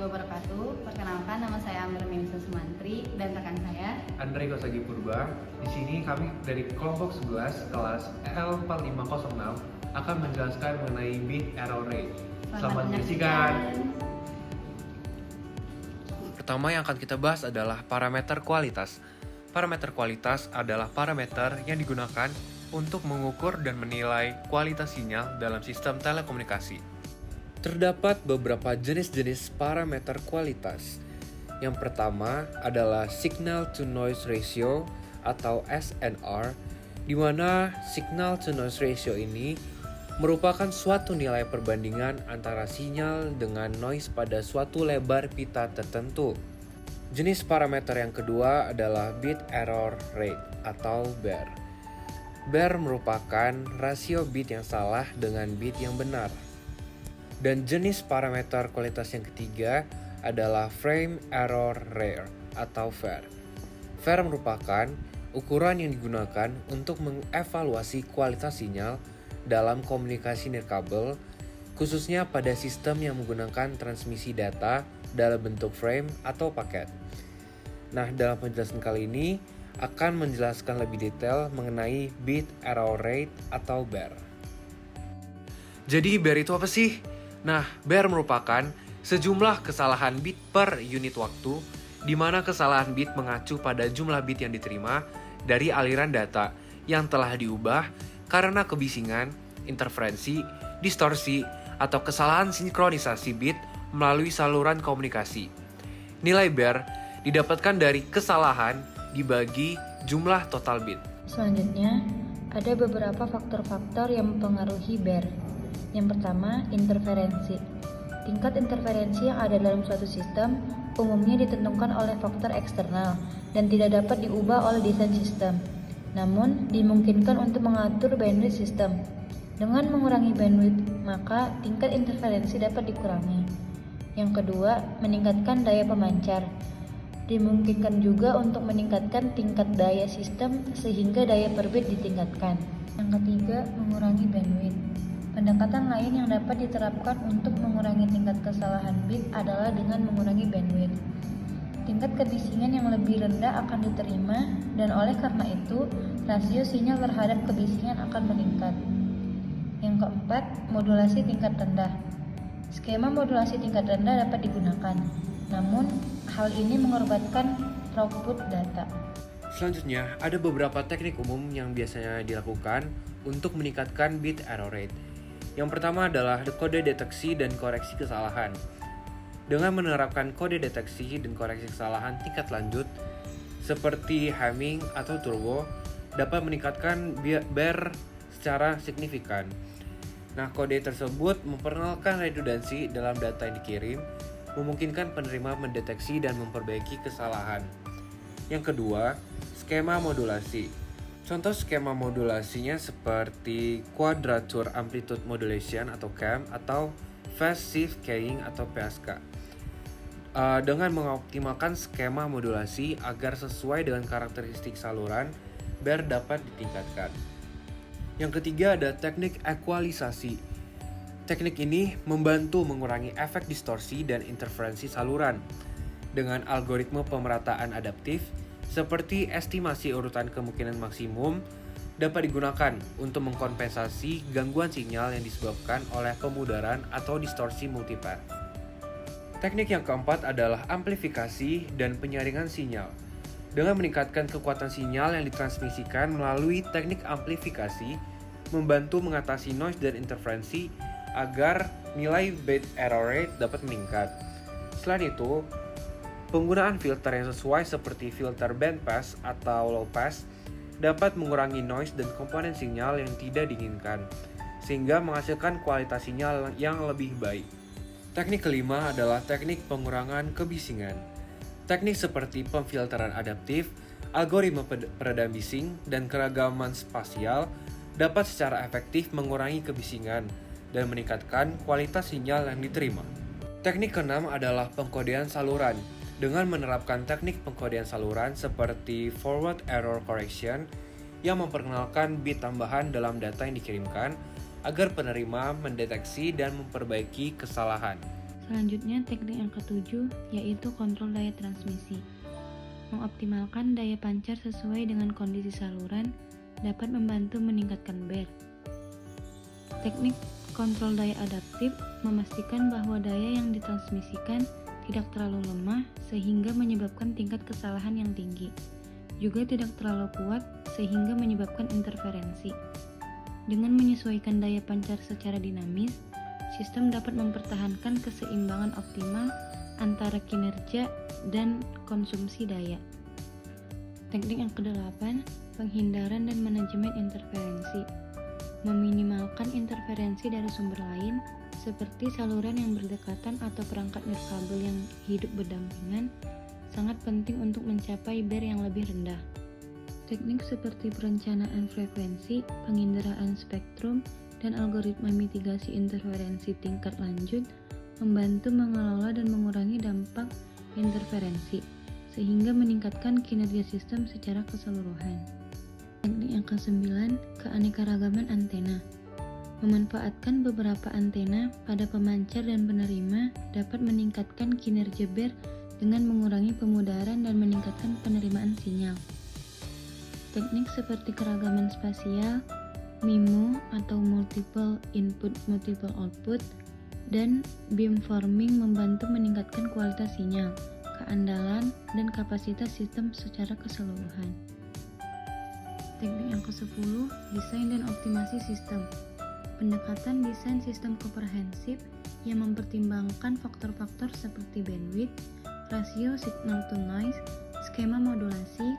wabarakatuh. Perkenalkan, nama saya Amir Minisa Sumantri dan rekan saya Andre Kosagi Purba. Di sini kami dari kelompok 11 kelas L4506 akan menjelaskan mengenai bit error rate. Selamat menyaksikan. Pertama yang akan kita bahas adalah parameter kualitas. Parameter kualitas adalah parameter yang digunakan untuk mengukur dan menilai kualitas sinyal dalam sistem telekomunikasi. Terdapat beberapa jenis-jenis parameter kualitas. Yang pertama adalah signal to noise ratio atau SNR, di mana signal to noise ratio ini merupakan suatu nilai perbandingan antara sinyal dengan noise pada suatu lebar pita tertentu. Jenis parameter yang kedua adalah bit error rate atau BER. BER merupakan rasio bit yang salah dengan bit yang benar. Dan jenis parameter kualitas yang ketiga adalah frame error rate atau FER. FER merupakan ukuran yang digunakan untuk mengevaluasi kualitas sinyal dalam komunikasi nirkabel, khususnya pada sistem yang menggunakan transmisi data dalam bentuk frame atau paket. Nah, dalam penjelasan kali ini akan menjelaskan lebih detail mengenai bit error rate atau BER. Jadi BER itu apa sih? Nah, BER merupakan sejumlah kesalahan bit per unit waktu, di mana kesalahan bit mengacu pada jumlah bit yang diterima dari aliran data yang telah diubah karena kebisingan, interferensi, distorsi, atau kesalahan sinkronisasi bit melalui saluran komunikasi. Nilai BER didapatkan dari kesalahan dibagi jumlah total bit. Selanjutnya, ada beberapa faktor-faktor yang mempengaruhi BER. Yang pertama, interferensi. Tingkat interferensi yang ada dalam suatu sistem umumnya ditentukan oleh faktor eksternal dan tidak dapat diubah oleh desain sistem. Namun, dimungkinkan untuk mengatur bandwidth sistem. Dengan mengurangi bandwidth, maka tingkat interferensi dapat dikurangi. Yang kedua, meningkatkan daya pemancar. Dimungkinkan juga untuk meningkatkan tingkat daya sistem sehingga daya per bit ditingkatkan. Yang ketiga, mengurangi bandwidth. Pendekatan lain yang dapat diterapkan untuk mengurangi tingkat kesalahan bit adalah dengan mengurangi bandwidth. Tingkat kebisingan yang lebih rendah akan diterima dan oleh karena itu, rasio sinyal terhadap kebisingan akan meningkat. Yang keempat, modulasi tingkat rendah. Skema modulasi tingkat rendah dapat digunakan, namun hal ini mengorbankan throughput data. Selanjutnya, ada beberapa teknik umum yang biasanya dilakukan untuk meningkatkan bit error rate. Yang pertama adalah kode deteksi dan koreksi kesalahan. Dengan menerapkan kode deteksi dan koreksi kesalahan tingkat lanjut, seperti Hamming atau Turbo, dapat meningkatkan BER secara signifikan. Nah, kode tersebut memperkenalkan redundansi dalam data yang dikirim, memungkinkan penerima mendeteksi dan memperbaiki kesalahan. Yang kedua, skema modulasi. Contoh skema modulasinya seperti Quadrature Amplitude Modulation atau QAM atau Phase Shift Keying atau PSK. Dengan mengoptimalkan skema modulasi agar sesuai dengan karakteristik saluran, BER dapat ditingkatkan. Yang ketiga ada teknik ekualisasi. Teknik ini membantu mengurangi efek distorsi dan interferensi saluran dengan algoritma pemerataan adaptif seperti estimasi urutan kemungkinan maksimum dapat digunakan untuk mengkompensasi gangguan sinyal yang disebabkan oleh pemudaran atau distorsi multipath. Teknik yang keempat adalah amplifikasi dan penyaringan sinyal. Dengan meningkatkan kekuatan sinyal yang ditransmisikan melalui teknik amplifikasi, membantu mengatasi noise dan interferensi agar nilai bit error rate dapat meningkat. Selain itu, penggunaan filter yang sesuai seperti filter bandpass atau low pass dapat mengurangi noise dan komponen sinyal yang tidak diinginkan, sehingga menghasilkan kualitas sinyal yang lebih baik. Teknik kelima adalah teknik pengurangan kebisingan. Teknik seperti pemfilteran adaptif, algoritma peredam bising, dan keragaman spasial dapat secara efektif mengurangi kebisingan dan meningkatkan kualitas sinyal yang diterima. Teknik keenam adalah pengkodean saluran. Dengan menerapkan teknik pengkodean saluran seperti forward error correction yang memperkenalkan bit tambahan dalam data yang dikirimkan agar penerima mendeteksi dan memperbaiki kesalahan. Selanjutnya, teknik yang ketujuh yaitu kontrol daya transmisi. Mengoptimalkan daya pancar sesuai dengan kondisi saluran dapat membantu meningkatkan BER. Teknik kontrol daya adaptif memastikan bahwa daya yang ditransmisikan tidak terlalu lemah sehingga menyebabkan tingkat kesalahan yang tinggi, juga tidak terlalu kuat sehingga menyebabkan interferensi. Dengan menyesuaikan daya pancar secara dinamis, sistem dapat mempertahankan keseimbangan optimal antara kinerja dan konsumsi daya. Teknik yang kedelapan, penghindaran dan manajemen interferensi. Meminimalkan interferensi dari sumber lain seperti saluran yang berdekatan atau perangkat nirkabel yang hidup berdampingan sangat penting untuk mencapai BER yang lebih rendah. Teknik seperti perencanaan frekuensi, penginderaan spektrum, dan algoritma mitigasi interferensi tingkat lanjut membantu mengelola dan mengurangi dampak interferensi, sehingga meningkatkan kinerja sistem secara keseluruhan. Teknik yang ke-9, keanekaragaman antena. Memanfaatkan beberapa antena pada pemancar dan penerima dapat meningkatkan kinerja BER dengan mengurangi pemudaran dan meningkatkan penerimaan sinyal. Teknik seperti keragaman spasial, MIMO atau Multiple Input Multiple Output, dan beamforming membantu meningkatkan kualitas sinyal, keandalan, dan kapasitas sistem secara keseluruhan. Teknik yang ke-10, desain dan optimasi sistem. Pendekatan desain sistem komprehensif yang mempertimbangkan faktor-faktor seperti bandwidth, rasio signal to noise, skema modulasi,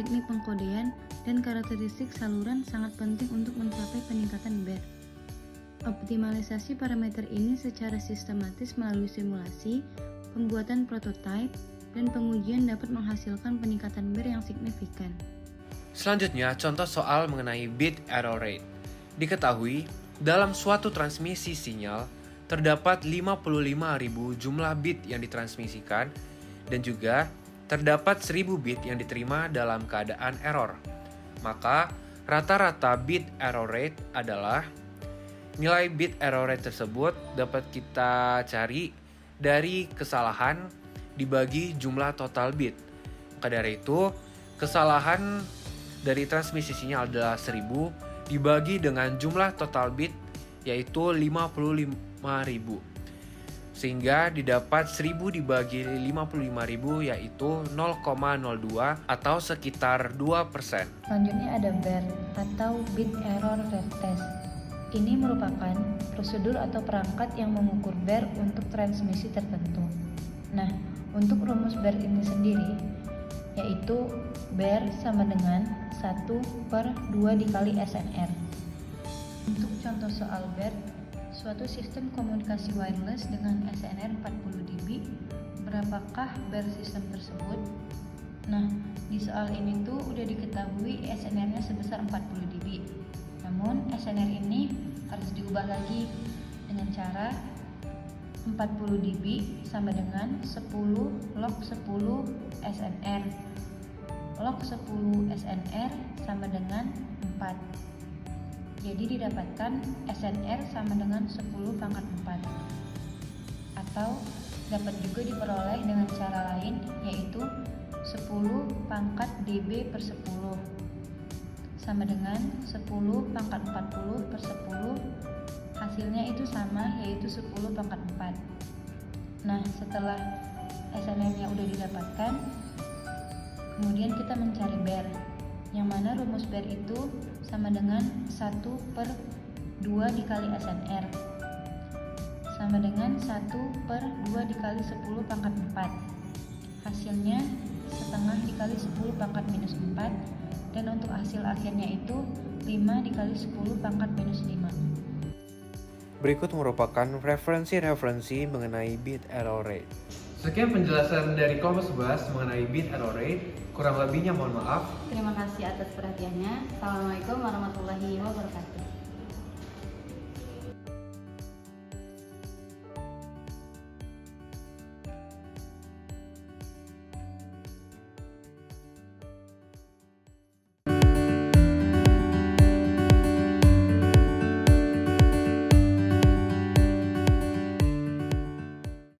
teknik pengkodean, dan karakteristik saluran sangat penting untuk mencapai peningkatan BER. Optimalisasi parameter ini secara sistematis melalui simulasi, pembuatan prototipe, dan pengujian dapat menghasilkan peningkatan BER yang signifikan. Selanjutnya, contoh soal mengenai bit error rate. Diketahui, dalam suatu transmisi sinyal, terdapat 55.000 jumlah bit yang ditransmisikan, dan juga terdapat 1000 bit yang diterima dalam keadaan error. Maka, rata-rata bit error rate adalah nilai bit error rate tersebut dapat kita cari dari kesalahan dibagi jumlah total bit. Maka dari itu, kesalahan dari transmisi sinyal adalah 1000 dibagi dengan jumlah total bit yaitu 55.000. Sehingga didapat 1000 dibagi 55.000 yaitu 0,02 atau sekitar 2%. Selanjutnya ada BER atau Bit Error Rate Test. Ini merupakan prosedur atau perangkat yang mengukur BER untuk transmisi tertentu. Nah, untuk rumus BER ini sendiri yaitu BER sama dengan 1/2 dikali SNR. Untuk contoh soal BER, suatu sistem komunikasi wireless dengan SNR 40 dB, berapakah BER sistem tersebut? Nah, di soal ini tuh udah diketahui SNR-nya sebesar 40 dB. Namun, SNR ini harus diubah lagi dengan cara 40 dB sama dengan 10 log 10 SNR. Log 10 SNR sama dengan 4. Jadi didapatkan SNR sama dengan 10 pangkat 4. Atau dapat juga diperoleh dengan cara lain yaitu 10 pangkat dB per 10 sama dengan 10 pangkat 40 per 10. Hasilnya itu sama yaitu 10 pangkat 4. Nah, setelah SNR-nya udah didapatkan, kemudian kita mencari BER, yang mana rumus BER itu sama dengan 1/2 dikali SNR sama dengan 1/2 dikali 10 pangkat 4. Hasilnya setengah dikali 10 pangkat minus 4, dan untuk hasil akhirnya itu 5 dikali 10 pangkat minus 5. Berikut merupakan referensi-referensi mengenai bit error rate. Sekian penjelasan dari Kelompok 11 mengenai bit error rate. Kurang lebihnya mohon maaf. Terima kasih atas perhatiannya. Assalamualaikum warahmatullahi wabarakatuh.